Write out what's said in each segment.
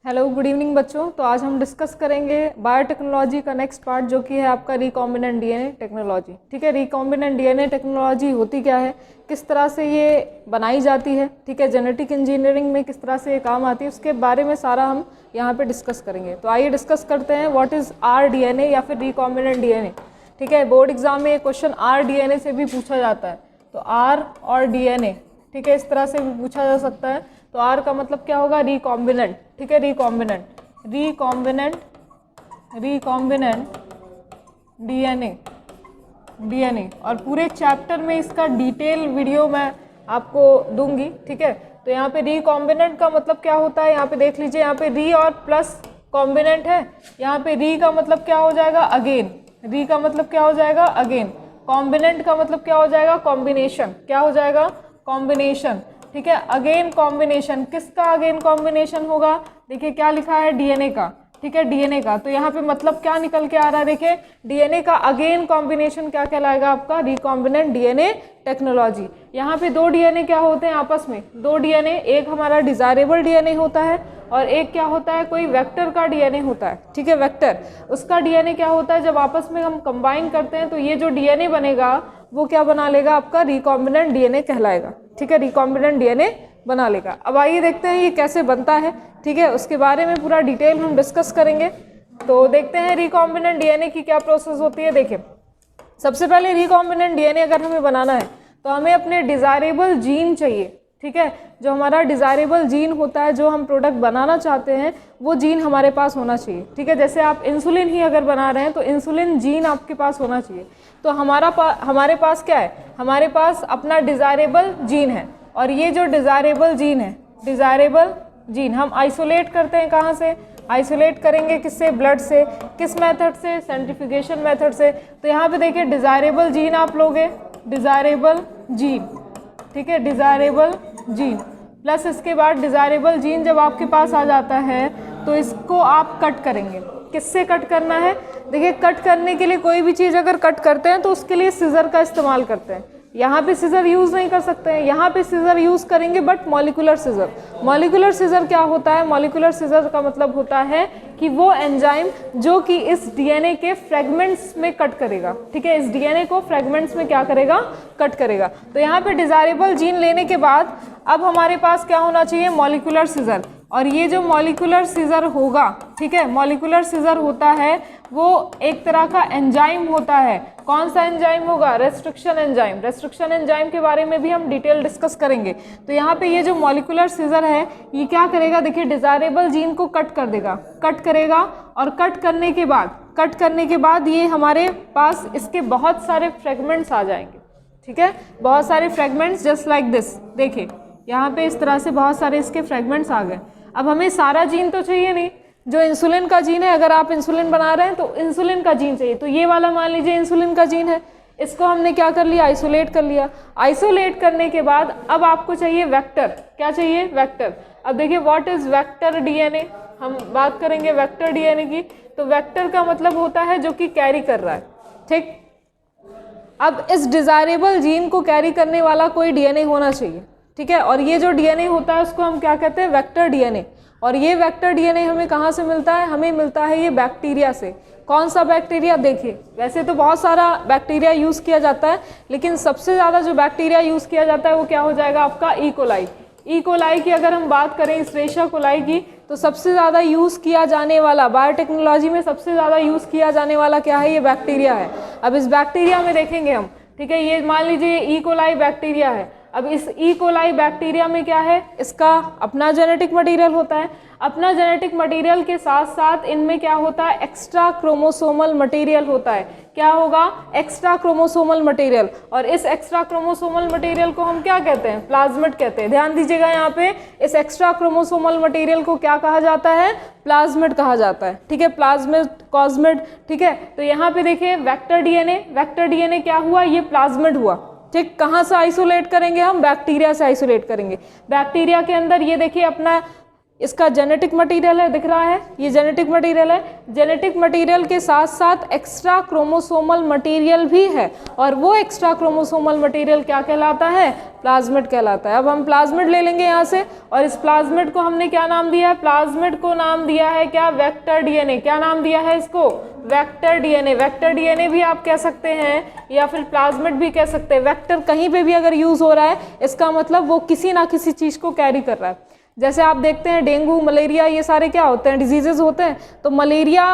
Hello good evening बच्चों। तो आज हम डिस्कस करेंगे बायोटेक्नोलॉजी का नेक्स्ट पार्ट जो कि है आपका रिकॉम्बिनेंट डीएनए टेक्नोलॉजी। ठीक है, रिकॉम्बिनेंट डीएनए टेक्नोलॉजी होती क्या है, किस तरह से ये बनाई जाती है, ठीक है, जेनेटिक इंजीनियरिंग में किस तरह से ये काम आती है, उसके बारे में सारा हम यहाँ पे डिस्कस करेंगे। तो आइए डिस्कस करते हैं व्हाट इज़ rDNA या फिर रिकॉम्बिनेंट डीएनए। ठीक है, बोर्ड एग्जाम में ये क्वेश्चन rDNA से भी पूछा जाता है, तो R और DNA, ठीक है, इस तरह से भी पूछा जा सकता है। तो R का मतलब क्या होगा, रिकॉम्बिनेंट। ठीक है, रिकॉम्बिनेंट डीएनए और पूरे चैप्टर में इसका डिटेल वीडियो मैं आपको दूंगी। ठीक है, तो यहाँ पे रिकॉम्बिनेंट का मतलब क्या होता है, यहाँ पे देख लीजिए, यहाँ पे री और प्लस कॉम्बिनेंट है। यहाँ पे री का मतलब क्या हो जाएगा, अगेन। री का मतलब क्या हो जाएगा, अगेन। कॉम्बिनेंट का मतलब क्या हो जाएगा, कॉम्बिनेशन। क्या हो जाएगा, कॉम्बिनेशन। ठीक है, अगेन कॉम्बिनेशन। किसका अगेन कॉम्बिनेशन होगा, देखिए क्या लिखा है, डीएनए का। ठीक है, डीएनए का। तो यहाँ पे मतलब क्या निकल के आ रहा है, देखिए डीएनए का अगेन कॉम्बिनेशन क्या कहलाएगा, आपका रिकॉम्बिनेंट डीएनए टेक्नोलॉजी। यहाँ पे दो डीएनए क्या होते हैं आपस में, दो डीएनए, एक हमारा डिजायरेबल डीएनए होता है और एक क्या होता है, कोई वेक्टर का डीएनए होता है। ठीक है, वेक्टर, उसका डीएनए क्या होता है, जब आपस में हम कंबाइन करते हैं तो ये जो डीएनए बनेगा वो क्या बना लेगा, आपका रिकॉम्बिनेंट डीएनए कहलाएगा। ठीक है, रिकॉम्बिनेंट डीएनए बना लेगा। अब आइए देखते हैं ये कैसे बनता है। ठीक है, उसके बारे में पूरा डिटेल हम डिस्कस करेंगे। तो देखते हैं रिकॉम्बिनेंट डीएनए की क्या प्रोसेस होती है। देखिए, सबसे पहले रिकॉम्बिनेंट डीएनए अगर हमें बनाना है तो हमें अपने डिजायरेबल जीन चाहिए। ठीक है, जो हमारा डिजायरेबल जीन होता है, जो हम प्रोडक्ट बनाना चाहते हैं, वो जीन हमारे पास होना चाहिए। ठीक है, जैसे आप इंसुलिन ही अगर बना रहे हैं तो इंसुलिन जीन आपके पास होना चाहिए। तो हमारे पास क्या है, हमारे पास अपना डिजायरेबल जीन है। और ये जो डिजायरेबल जीन है, डिजायरेबल जीन हम आइसोलेट करते हैं, कहाँ से आइसोलेट करेंगे, किससे, ब्लड से। किस मेथड से, सेंट्रीफ्यूगेशन मेथड से। तो यहाँ पे देखिए डिजायरेबल जीन आप लोगे, डिजायरेबल जीन। ठीक है, डिजायरेबल जीन प्लस इसके बाद डिजायरेबल जीन जब आपके पास आ जाता है तो इसको आप कट करेंगे। किससे कट करना है, देखिए कट करने के लिए कोई भी चीज़ अगर कट करते हैं तो उसके लिए सीजर का इस्तेमाल करते हैं। यहाँ पे सीजर यूज़ नहीं कर सकते हैं, यहाँ पे सीजर यूज़ करेंगे, but molecular scissor. Molecular scissor क्या होता है, मॉलिक्यूलर सीजर का मतलब होता है कि वो एंजाइम जो कि इस डीएनए के फ्रेगमेंट्स में कट करेगा। ठीक है, इस डीएनए को फ्रेगमेंट्स में क्या करेगा, कट करेगा। तो यहाँ पे डिजायरेबल जीन लेने के बाद अब हमारे पास क्या होना चाहिए, मॉलिक्यूलर सीजर। और ये जो मॉलिक्यूलर सीजर होगा, ठीक है, मॉलिक्यूलर सीजर होता है वो एक तरह का एंजाइम होता है। कौन सा एंजाइम होगा, रेस्ट्रिक्शन एंजाइम। रेस्ट्रिक्शन एंजाइम के बारे में भी हम डिटेल डिस्कस करेंगे। तो यहाँ पे ये जो मॉलिक्यूलर सीजर है ये क्या करेगा, देखिए डिजायरेबल जीन को कट कर देगा, कट करेगा। और कट करने के बाद ये हमारे पास इसके बहुत सारे फ्रेगमेंट्स आ जाएंगे। ठीक है, बहुत सारे फ्रेगमेंट्स जस्ट लाइक दिस। देखिए यहाँ पे इस तरह से बहुत सारे इसके फ्रेगमेंट्स आ गए। अब हमें सारा जीन तो चाहिए नहीं, जो इंसुलिन का जीन है, अगर आप इंसुलिन बना रहे हैं तो इंसुलिन का जीन चाहिए। तो ये वाला मान लीजिए इंसुलिन का जीन है, इसको हमने क्या कर लिया, आइसोलेट कर लिया। आइसोलेट करने के बाद अब आपको चाहिए वेक्टर। क्या चाहिए, वेक्टर। अब देखिए व्हाट इज वेक्टर डीएनए, हम बात करेंगे वेक्टर डीएनए की। तो वेक्टर का मतलब होता है जो कि कैरी कर रहा है। ठीक, अब इस डिजायरेबल जीन को कैरी करने वाला कोई डीएनए होना चाहिए। ठीक है, और ये जो डीएनए होता है उसको हम क्या कहते हैं, वेक्टर डीएनए। और ये वेक्टर डीएनए हमें कहाँ से मिलता है, हमें मिलता है ये बैक्टीरिया से। कौन सा बैक्टीरिया, देखिए वैसे तो बहुत सारा बैक्टीरिया यूज़ किया जाता है, लेकिन सबसे ज़्यादा जो बैक्टीरिया यूज़ किया जाता है वो क्या हो जाएगा, आपका ई कोलाई। ई कोलाई की अगर हम बात करें, इस्रेशिया कोलाई की, तो सबसे ज़्यादा यूज़ किया जाने वाला, बायोटेक्नोलॉजी में सबसे ज़्यादा यूज़ किया जाने वाला क्या है, ये बैक्टीरिया है। अब इस बैक्टीरिया में देखेंगे हम, ठीक है, ये मान लीजिए ई कोलाई बैक्टीरिया है। अब इस ई कोलाई बैक्टीरिया में क्या है, इसका अपना जेनेटिक मटेरियल होता है। अपना जेनेटिक मटेरियल के साथ साथ इनमें क्या होता है, एक्स्ट्रा क्रोमोसोमल मटेरियल होता है। क्या होगा, एक्स्ट्रा क्रोमोसोमल मटेरियल। और इस एक्स्ट्रा क्रोमोसोमल मटेरियल को हम क्या कहते हैं, प्लाज्मिड कहते हैं। ध्यान दीजिएगा यहाँ पे, इस एक्स्ट्रा क्रोमोसोमल मटेरियल को क्या कहा जाता है, प्लाज्मिड कहा जाता है। ठीक है, प्लाज्मिड, कॉस्मिड। ठीक है, तो यहाँ पे देखिए वेक्टर डीएनए, वेक्टर डीएनए क्या हुआ, ये प्लाज्मिड हुआ। ठीक, कहाँ से आइसोलेट करेंगे हम, बैक्टीरिया से आइसोलेट करेंगे। बैक्टीरिया के अंदर ये देखिए अपना इसका जेनेटिक मटेरियल है, दिख रहा है, ये जेनेटिक मटेरियल है। जेनेटिक मटेरियल के साथ साथ एक्स्ट्रा क्रोमोसोमल मटेरियल भी है, और वो एक्स्ट्रा क्रोमोसोमल मटेरियल क्या कहलाता है? प्लाज्मिड कहलाता है। अब हम प्लाज्मिड ले लेंगे यहाँ से, और इस प्लाज्मिड को हमने क्या नाम दिया है? प्लाज्मिड को नाम दिया है क्या? Vector DNA. क्या नाम दिया है इसको? Vector DNA. वेक्टर डीएनए भी आप कह सकते हैं, या फिर प्लाज्मिड भी कह सकते हैं। वेक्टर कहीं पे भी अगर यूज हो रहा है, इसका मतलब वो किसी ना किसी चीज को कैरी कर रहा है। जैसे आप देखते हैं डेंगू, मलेरिया, ये सारे क्या होते हैं? डिजीजेज होते हैं। तो मलेरिया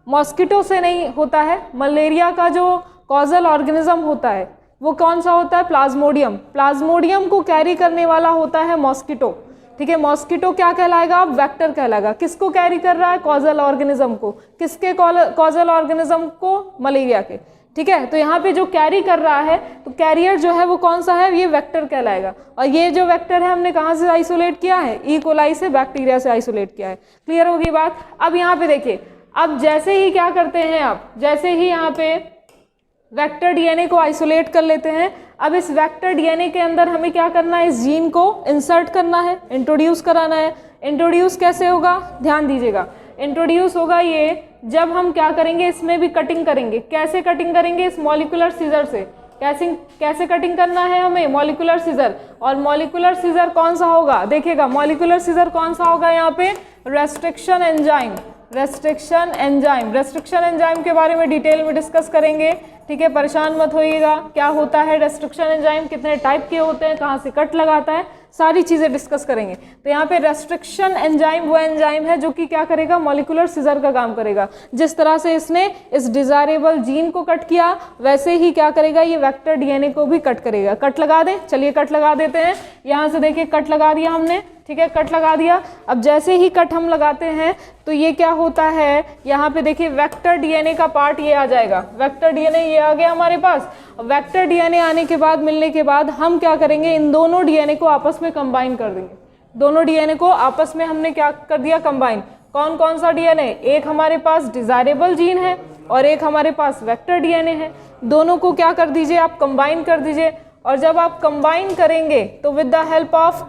मॉस्किटो से नहीं होता है, मलेरिया का जो कॉजल ऑर्गेनिज्म होता है वो कौन सा होता है? प्लाज्मोडियम। प्लाज्मोडियम को कैरी करने वाला होता है मॉस्किटो, ठीक है। मॉस्किटो क्या कहलाएगा? अब वेक्टर कहलाएगा। किसको कैरी कर रहा है? कॉजल ऑर्गेनिज्म को। किसके कॉजल ऑर्गेनिज्म को? मलेरिया के, ठीक है। तो यहाँ पे जो कैरी कर रहा है, तो कैरियर जो है वो कौन सा है? ये वेक्टर कहलाएगा। और ये जो वेक्टर है हमने कहाँ से आइसोलेट किया है? ई कोलाई से, बैक्टीरिया से आइसोलेट किया है। क्लियर होगी बात? अब यहाँ पे देखिए, अब जैसे ही क्या करते हैं आप, जैसे ही यहाँ पे वेक्टर डीएनए को आइसोलेट कर लेते हैं, अब इस वेक्टर डीएनए के अंदर हमें क्या करना है? इस जीन को इंसर्ट करना है, इंट्रोड्यूस कराना है। इंट्रोड्यूस कैसे होगा? ध्यान दीजिएगा। इंट्रोड्यूस होगा ये जब हम क्या करेंगे? इसमें भी कटिंग करेंगे। कैसे कटिंग करेंगे? इस मॉलिक्यूलर सीजर से। कैसे कटिंग करना है हमें? Molecular scissor. और मॉलिक्यूलर सीजर कौन सा होगा? देखिएगा, मॉलिक्यूलर सीजर कौन सा होगा यहाँ पे? Restriction enzyme. Restriction enzyme. Restriction enzyme के बारे में डिटेल में डिस्कस करेंगे, ठीक है। परेशान मत होइएगा, क्या होता है रेस्ट्रिक्शन एंजाइम, कितने टाइप के होते हैं, कहाँ से कट लगाता है, सारी चीज़ें डिस्कस करेंगे। तो यहाँ पे रेस्ट्रिक्शन एंजाइम वो एंजाइम है जो कि क्या करेगा? मॉलिक्यूलर सीजर का काम करेगा। जिस तरह से इसने इस डिजायरेबल जीन को कट किया, वैसे ही क्या करेगा? ये वेक्टर डीएनए को भी कट करेगा। कट लगा दें, चलिए कट लगा देते हैं। यहाँ से देखिए कट लगा दिया हमने, ठीक है, कट लगा दिया। अब जैसे ही कट हम लगाते हैं तो ये क्या होता है? यहाँ पे देखिए वेक्टर डीएनए का पार्ट ये आ जाएगा। वेक्टर डीएनए ये आ गया हमारे पास। वेक्टर डीएनए आने के बाद, मिलने के बाद हम क्या करेंगे? इन दोनों डीएनए को आपस में कंबाइन कर देंगे। दोनों डीएनए को आपस में हमने क्या कर दिया? कंबाइन। कौन कौन सा डीएनए? एक हमारे पास डिजायरेबल जीन है और एक हमारे पास वेक्टर डीएनए है। दोनों को क्या कर दीजिए? आप कंबाइन कर दीजिए। और जब आप कंबाइन करेंगे तो with the help of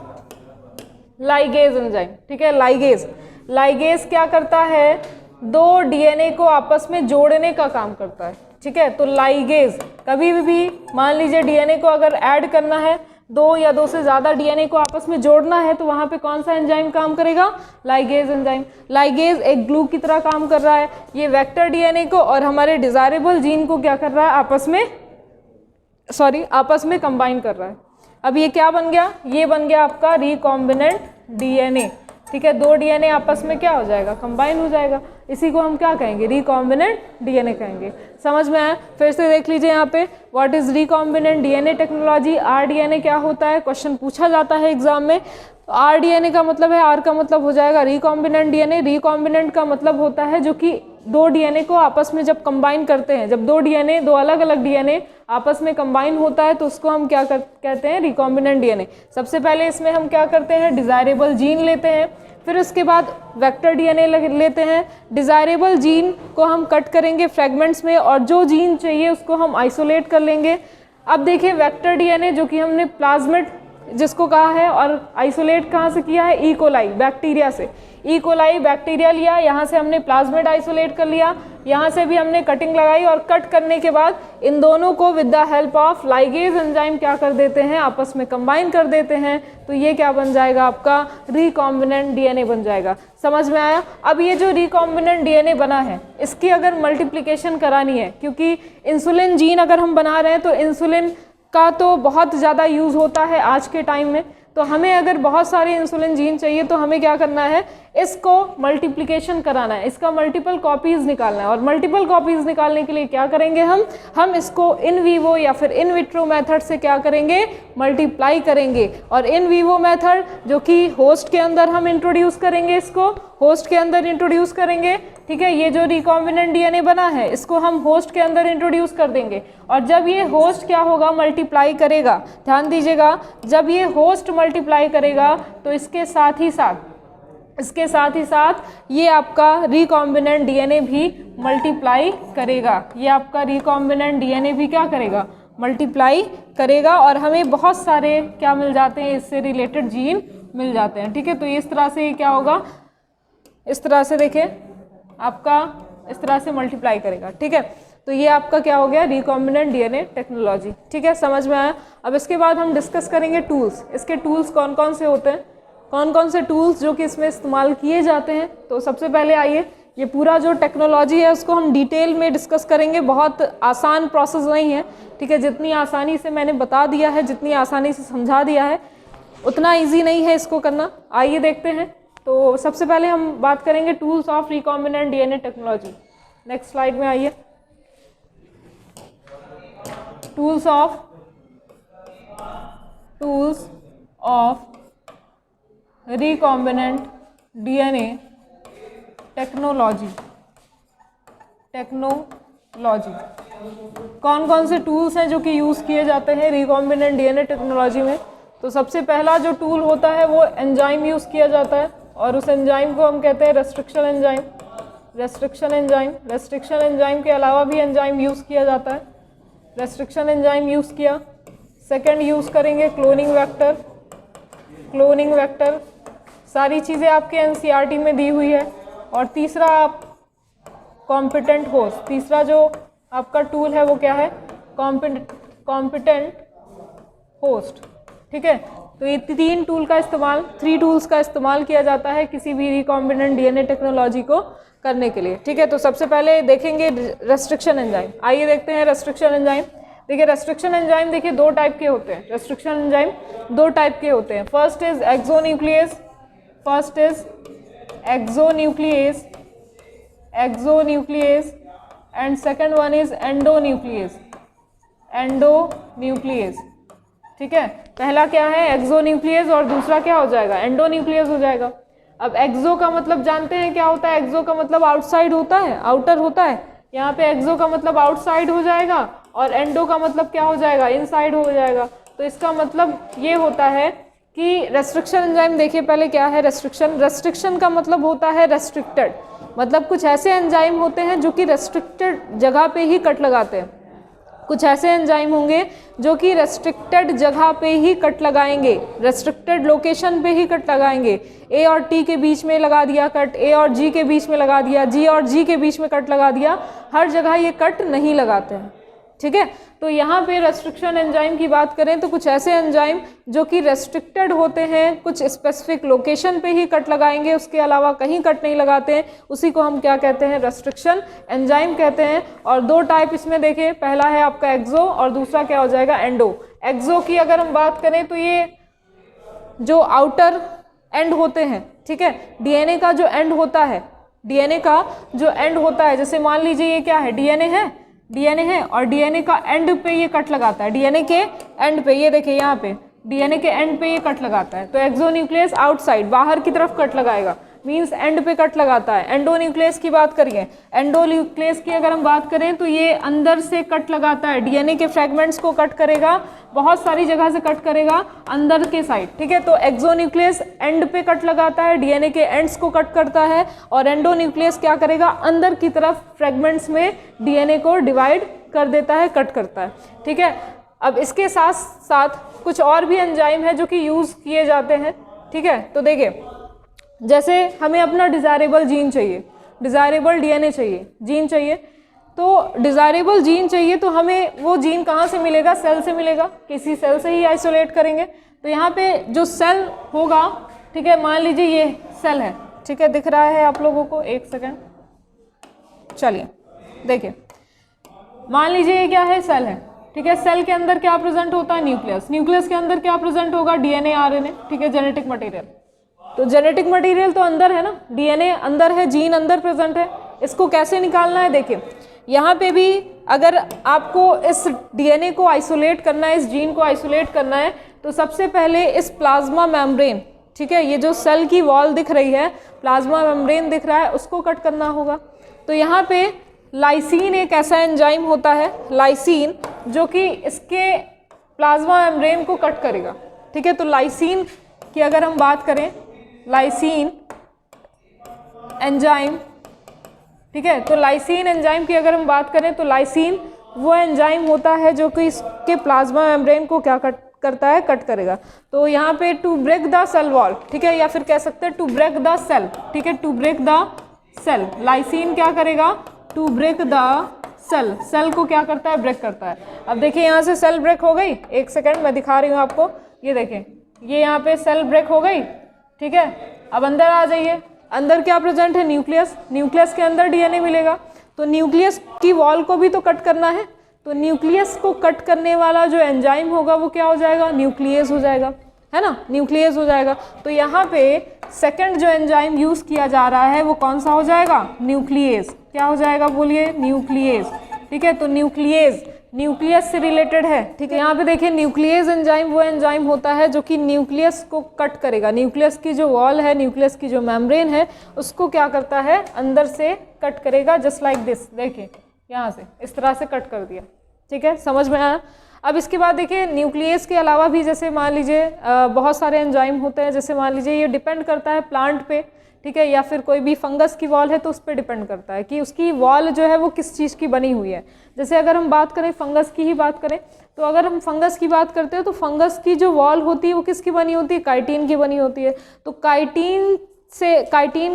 ligase enzyme, ठीक है। लाइगेज क्या करता है? दो डीएनए को आपस में जोड़ने का काम करता है, ठीक है। तो लाइगेज कभी भी मान लीजिए डीएनए को अगर ऐड करना है, दो या दो से ज़्यादा डीएनए को आपस में जोड़ना है, तो वहाँ पे कौन सा एंजाइम काम करेगा? Ligase enzyme. लाइगेज एक ग्लू की तरह काम कर रहा है। ये वेक्टर डीएनए को और हमारे डिजायरेबल जीन को क्या कर रहा है? आपस में कंबाइन कर रहा है। अब ये क्या बन गया? ये बन गया आपका रिकॉम्बिनेंट डीएनए, ठीक है। दो डीएनए आपस में क्या हो जाएगा? कंबाइन हो जाएगा। इसी को हम क्या कहेंगे? रिकॉम्बिनेंट डीएनए कहेंगे। समझ में आया? फिर से देख लीजिए यहाँ पे, what is recombinant DNA technology. RDNA क्या होता है? क्वेश्चन पूछा जाता है एग्जाम में। आरडीएनए का मतलब है, आर का मतलब हो जाएगा रिकॉम्बिनेंट डीएनए। रिकॉम्बिनेंट का मतलब होता है जो कि दो डीएनए को आपस में जब कंबाइन करते हैं, जब दो अलग अलग डीएनए आपस में कंबाइन होता है तो उसको हम क्या कहते हैं? Recombinant DNA. सबसे पहले इसमें हम क्या करते हैं? डिजायरेबल जीन लेते हैं, फिर उसके बाद वेक्टर डीएनए लेते हैं। डिजायरेबल जीन को हम कट करेंगे फ्रेगमेंट्स में, और जो जीन चाहिए उसको हम आइसोलेट कर लेंगे। अब देखिए वेक्टर डीएनए जो कि हमने प्लाज्मिड जिसको कहा है, और आइसोलेट कहाँ से किया है? ई कोलाई, बैक्टीरिया से। ई कोलाई बैक्टीरिया लिया, यहाँ से हमने प्लाज्मिड आइसोलेट कर लिया, यहाँ से भी हमने कटिंग लगाई, और कट करने के बाद इन दोनों को with the help of ligase enzyme क्या कर देते हैं? आपस में कंबाइन कर देते हैं। तो ये क्या बन जाएगा? आपका रिकॉम्बिनेंट डीएनए बन जाएगा। समझ में आया? अब ये जो रिकॉम्बिनेंट डीएनए बना है, इसकी अगर मल्टीप्लिकेशन करानी है, क्योंकि इंसुलिन जीन अगर हम बना रहे हैं तो इंसुलिन का तो बहुत ज़्यादा यूज़ होता है आज के टाइम में। तो हमें अगर बहुत सारे इंसुलिन जीन चाहिए तो हमें क्या करना है? इसको मल्टीप्लिकेशन कराना है, इसका मल्टीपल कॉपीज़ निकालना है। और मल्टीपल कॉपीज़ निकालने के लिए क्या करेंगे? हम इसको इन वीवो या फिर इन विट्रो मेथड से क्या करेंगे? मल्टीप्लाई करेंगे। और इन वीवो मेथड जो कि होस्ट के अंदर हम इंट्रोड्यूस करेंगे, इसको होस्ट के अंदर इंट्रोड्यूस करेंगे, ठीक है। ये जो रिकॉम्बिनेंट डीएनए बना है इसको हम होस्ट के अंदर इंट्रोड्यूस कर देंगे। और जब ये होस्ट क्या होगा? मल्टीप्लाई करेगा। ध्यान दीजिएगा, जब ये होस्ट मल्टीप्लाई करेगा तो इसके साथ ही साथ ये आपका रिकॉम्बिनेंट डीएनए भी मल्टीप्लाई करेगा। ये आपका रिकॉम्बिनेंट डीएनए भी क्या करेगा? मल्टीप्लाई करेगा। और हमें बहुत सारे क्या मिल जाते हैं? इससे रिलेटेड जीन मिल जाते हैं। ठीक है, तो इस तरह से ये क्या होगा, इस तरह से देखिए आपका इस तरह से मल्टीप्लाई करेगा। ठीक है, तो ये आपका क्या हो गया, रिकॉम्बिनेंट डीएनए टेक्नोलॉजी। ठीक है, समझ में आया। अब इसके बाद हम डिस्कस करेंगे टूल्स। इसके टूल्स कौन कौन से होते हैं, कौन कौन से टूल्स जो कि इसमें इस्तेमाल किए जाते हैं। तो सबसे पहले आइए, ये पूरा जो टेक्नोलॉजी है उसको हम डिटेल में डिस्कस करेंगे। बहुत आसान प्रोसेस नहीं है। ठीक है, जितनी आसानी से मैंने बता दिया है, जितनी आसानी से समझा दिया है, उतना ईजी नहीं है इसको करना। आइए देखते हैं। तो सबसे पहले हम बात करेंगे tools of recombinant DNA technology. Next slide में आइए। Tools of recombinant DNA technology. कौन कौन से टूल्स हैं जो कि यूज़ किए जाते हैं रिकॉम्बिनेंट डीएनए टेक्नोलॉजी में। तो सबसे पहला जो टूल होता है वो एंजाइम यूज़ किया जाता है, और उस एंजाइम को हम कहते हैं रेस्ट्रिक्शन एंजाइम। रेस्ट्रिक्शन एंजाइम के अलावा भी एंजाइम यूज़ किया जाता है। रेस्ट्रिक्शन एंजाइम यूज़ किया। सेकंड यूज़ करेंगे क्लोनिंग वेक्टर। सारी चीज़ें आपके एनसीईआरटी में दी हुई है। और तीसरा आप कॉम्पिटेंट होस्ट। तीसरा जो आपका टूल है वो क्या है, कॉम्पिटेंट होस्ट। ठीक है, तो ये थ्री टूल्स का इस्तेमाल किया जाता है किसी भी रिकॉम्बिनेंट डीएनए टेक्नोलॉजी को करने के लिए। ठीक है, तो सबसे पहले देखेंगे रेस्ट्रिक्शन एंजाइम। आइए देखते हैं रेस्ट्रिक्शन एंजाइम। देखिए रेस्ट्रिक्शन एंजाइम देखिए दो टाइप के होते हैं। First is exonuclease and second one is endonuclease. ठीक है, पहला क्या है एक्सोन्यूक्लियस और दूसरा क्या हो जाएगा, एंडोन्यूक्लियस हो जाएगा। अब एक्सो का मतलब जानते हैं क्या होता है, एक्सो का मतलब आउटसाइड होता है, आउटर होता है। यहाँ पे एक्सो का मतलब आउटसाइड हो जाएगा और एंडो का मतलब क्या हो जाएगा, इनसाइड हो जाएगा। तो इसका मतलब ये होता है कि रेस्ट्रिक्शन एंजाइम देखिए पहले क्या है, रेस्ट्रिक्शन का मतलब होता है रेस्ट्रिक्टेड, मतलब कुछ ऐसे एंजाइम होते हैं जो कि रेस्ट्रिक्टेड जगह पे ही कट लगाते हैं। कुछ ऐसे एंजाइम होंगे जो कि रेस्ट्रिक्टेड जगह पे ही कट लगाएंगे, रेस्ट्रिक्टेड लोकेशन पे ही कट लगाएंगे। ए और टी के बीच में लगा दिया कट, ए और जी के बीच में लगा दिया, जी और जी के बीच में कट लगा दिया, हर जगह ये कट नहीं लगाते हैं। ठीक है, तो यहाँ पे रेस्ट्रिक्शन एंजाइम की बात करें तो कुछ ऐसे एंजाइम जो कि रेस्ट्रिक्टेड होते हैं, कुछ स्पेसिफिक लोकेशन पे ही कट लगाएंगे, उसके अलावा कहीं कट नहीं लगाते हैं, उसी को हम क्या कहते हैं, रेस्ट्रिक्शन एंजाइम कहते हैं। और दो टाइप इसमें देखिए, पहला है आपका एक्सो और दूसरा क्या हो जाएगा, एंडो। एक्सो की अगर हम बात करें तो ये जो आउटर एंड होते हैं, ठीक है, डीएनए का जो एंड होता है, जैसे मान लीजिए ये क्या है, डीएनए है और डीएनए का एंड पे ये कट लगाता है, डीएनए के एंड पे, ये देखिए यहाँ पे डीएनए के एंड पे ये कट लगाता है। तो एक्सोन्यूक्लियस आउटसाइड, बाहर की तरफ कट लगाएगा, मींस एंड पे कट लगाता है। एंडोन्यूक्लियस की बात करिए, एंडोन्यूक्लियस की अगर हम बात करें तो ये अंदर से कट लगाता है, डीएनए के फ्रेगमेंट्स को कट करेगा, बहुत सारी जगह से कट करेगा अंदर के साइड। ठीक है, तो एक्सोन्यूक्लियस एंड पे कट लगाता है, डीएनए के एंड्स को कट करता है, और एंडोन्यूक्लियस क्या करेगा, अंदर की तरफ फ्रेगमेंट्स में डीएनए को डिवाइड कर देता है, कट करता है। ठीक है, अब इसके साथ साथ कुछ और भी एंजाइम है जो कि यूज़ किए जाते हैं। ठीक है, तो देखिए जैसे हमें अपना डिज़ायरेबल जीन चाहिए, डिज़ायरेबल डीएनए चाहिए, जीन चाहिए, तो डिज़ायरेबल जीन चाहिए तो हमें वो जीन कहाँ से मिलेगा, सेल से मिलेगा, किसी सेल से ही आइसोलेट करेंगे। तो यहाँ पे जो सेल होगा, ठीक है, मान लीजिए ये सेल है, ठीक है, दिख रहा है आप लोगों को, एक सेकेंड, चलिए देखिए, मान लीजिए ये क्या है, सेल है। ठीक है, सेल के अंदर क्या प्रेजेंट होता है, न्यूक्लियस, न्यूक्लियस के अंदर क्या प्रेजेंट होगा, डीएनए, आरएनए, ठीक है, जेनेटिक मटेरियल। तो जेनेटिक मटेरियल तो अंदर है ना, डीएनए अंदर है, जीन अंदर प्रेजेंट है। इसको कैसे निकालना है, देखिए यहाँ पे भी अगर आपको इस डीएनए को आइसोलेट करना है, इस जीन को आइसोलेट करना है, तो सबसे पहले इस प्लाज्मा मेम्ब्रेन, ठीक है, ये जो सेल की वॉल दिख रही है, प्लाज्मा मेम्ब्रेन दिख रहा है, उसको कट करना होगा। तो यहाँ पे लाइसीन एक ऐसा एंजाइम होता है, लाइसीन, जो कि इसके प्लाज्मा मेम्ब्रेन को कट करेगा। ठीक है, तो लाइसीन की अगर हम बात करें, लाइसीन एंजाइम, ठीक है, तो लाइसीन एंजाइम की अगर हम बात करें तो लाइसीन वो एंजाइम होता है जो कि इसके प्लाज्मा मेम्ब्रेन को क्या करता है, कट करेगा। तो यहाँ पे to break the cell wall, ठीक है, या फिर कह सकते हैं टू ब्रेक द सेल, ठीक है, to break the cell. Lysin क्या करेगा, to break the cell, cell को क्या करता है, ब्रेक करता है। अब देखिए यहाँ से सेल ब्रेक हो गई, एक सेकेंड मैं दिखा रही हूँ आपको, ये देखें, ये यहाँ पे सेल ब्रेक हो गई, ठीक है। अब अंदर आ जाइए, अंदर क्या प्रेजेंट है, न्यूक्लियस, न्यूक्लियस के अंदर डीएनए मिलेगा। तो न्यूक्लियस की वॉल को भी तो कट करना है, तो न्यूक्लियस को कट करने वाला जो एंजाइम होगा वो क्या हो जाएगा, न्यूक्लियस हो जाएगा, है ना, न्यूक्लियस हो जाएगा। तो यहाँ पे सेकंड जो एंजाइम यूज़ किया जा रहा है वो कौन सा हो जाएगा, न्यूक्लियस। क्या हो जाएगा बोलिए, न्यूक्लियस, ठीक है। तो न्यूक्लियस न्यूक्लियस से रिलेटेड है, ठीक है। यहाँ पे देखिए न्यूक्लियस एंजाइम वो एंजाइम होता है जो कि न्यूक्लियस को कट करेगा, न्यूक्लियस की जो वॉल है, न्यूक्लियस की जो मेम्ब्रेन है उसको क्या करता है, अंदर से कट करेगा, जस्ट लाइक दिस। देखिए यहाँ से इस तरह से कट कर दिया, ठीक है, समझ में आया। अब इसके बाद देखिए न्यूक्लियस के अलावा भी जैसे मान लीजिए बहुत सारे एंजाइम होते हैं, जैसे मान लीजिए ये डिपेंड करता है प्लांट पे, ठीक है, या फिर कोई भी फंगस की वॉल है तो उस पर डिपेंड करता है कि उसकी वॉल जो है वो किस चीज़ की बनी हुई है। जैसे अगर हम बात करें फंगस की ही बात करें, तो अगर हम फंगस की बात करते हैं तो फंगस की जो वॉल होती है वो किसकी बनी होती है, काइटिन की बनी होती है। तो काइटिन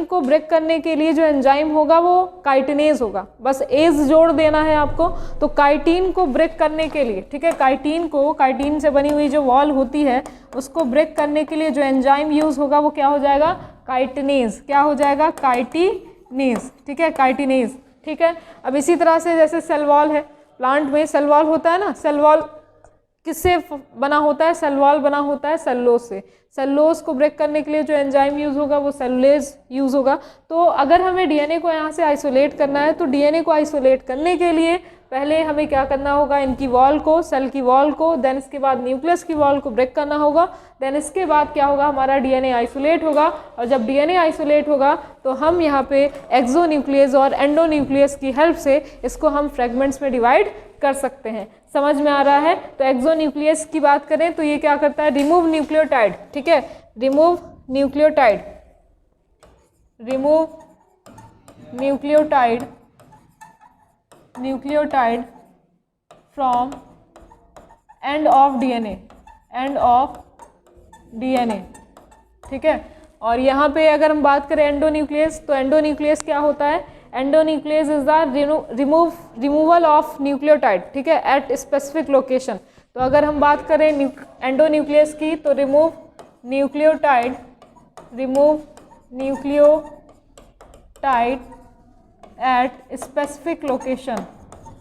को ब्रेक करने के लिए जो एंजाइम होगा वो काइटिनेज होगा, बस एज जोड़ देना है आपको। तो काइटिन को ब्रेक करने के लिए, ठीक है, काइटिन से बनी हुई जो वॉल होती है उसको ब्रेक करने के लिए जो एंजाइम यूज़ होगा वो क्या हो जाएगा, काइटिनेज। क्या हो जाएगा, काइटिनेज, ठीक है, काइटिनेज, ठीक है। अब इसी तरह से जैसे सेल वॉल है, प्लांट में सेल वॉल होता है ना, सेल वॉल किससे बना होता है, सेल वॉल बना होता है सेलुलोज से। सेलुलोज को ब्रेक करने के लिए जो एंजाइम यूज़ होगा वो सेलुलेज यूज़ होगा। तो अगर हमें डीएनए को यहाँ से आइसोलेट करना है तो डीएनए को आइसोलेट करने के लिए पहले हमें क्या करना होगा, इनकी वॉल को, सेल की वॉल को, देन इसके बाद न्यूक्लियस की वॉल को ब्रेक करना होगा। देन इसके बाद क्या होगा, हमारा डीएनए आइसोलेट होगा, और जब डीएनए आइसोलेट होगा तो हम यहाँ पे एक्सोन्यूक्लियस और एंडोन्यूक्लियस की हेल्प से इसको हम फ्रेगमेंट्स में डिवाइड कर सकते हैं। समझ में आ रहा है। तो एक्सोन्यूक्लियस की बात करें तो ये क्या करता है, रिमूव न्यूक्लियोटाइड, ठीक है, remove nucleotide, remove nucleotide, nucleotide from end of DNA, end of DNA, ठीक है। और यहाँ पे अगर हम बात करें एंडोन्यूक्लियस, तो एंडोन्यूक्लियस क्या होता है, endonuclease is the removal of nucleotide, ठीक है, एट स्पेसिफिक लोकेशन। तो अगर हम बात करें एंडोन्यूक्लियस की तो remove nucleotide, remove nucleotide at specific location,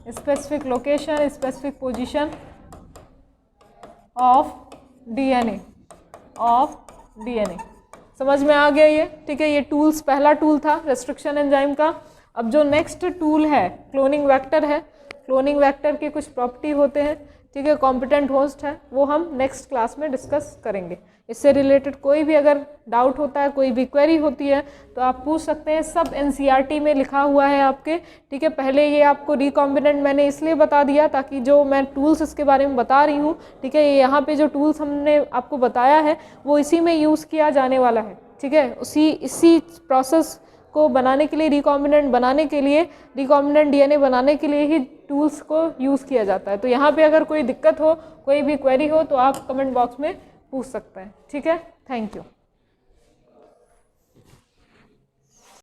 specific location, specific position of DNA, of DNA. समझ में आ गया ये, ठीक है। ये टूल्स, पहला टूल था रेस्ट्रिक्शन एंजाइम का। अब जो नेक्स्ट टूल है क्लोनिंग वेक्टर है, क्लोनिंग वेक्टर के कुछ प्रॉपर्टी होते हैं, ठीक है, कॉम्पिटेंट होस्ट है, वो हम नेक्स्ट क्लास में डिस्कस करेंगे। इससे रिलेटेड कोई भी अगर डाउट होता है, कोई भी क्वेरी होती है तो आप पूछ सकते हैं, सब एनसीईआरटी में लिखा हुआ है आपके, ठीक है। पहले ये आपको रिकॉम्बिनेंट मैंने इसलिए बता दिया ताकि जो मैं टूल्स इसके बारे में बता रही हूँ, ठीक है, ये यहाँ पे जो टूल्स हमने आपको बताया है वो इसी में यूज़ किया जाने वाला है, ठीक है। इसी प्रोसेस को बनाने के लिए, रिकॉम्बिनेंट बनाने के लिए, रिकॉम्बिनेंट डीएनए बनाने के लिए ही टूल्स को यूज़ किया जाता है। तो यहाँ पे अगर कोई दिक्कत हो, कोई भी क्वेरी हो तो आप कमेंट बॉक्स में पूछ सकते हैं, ठीक है। Thank you.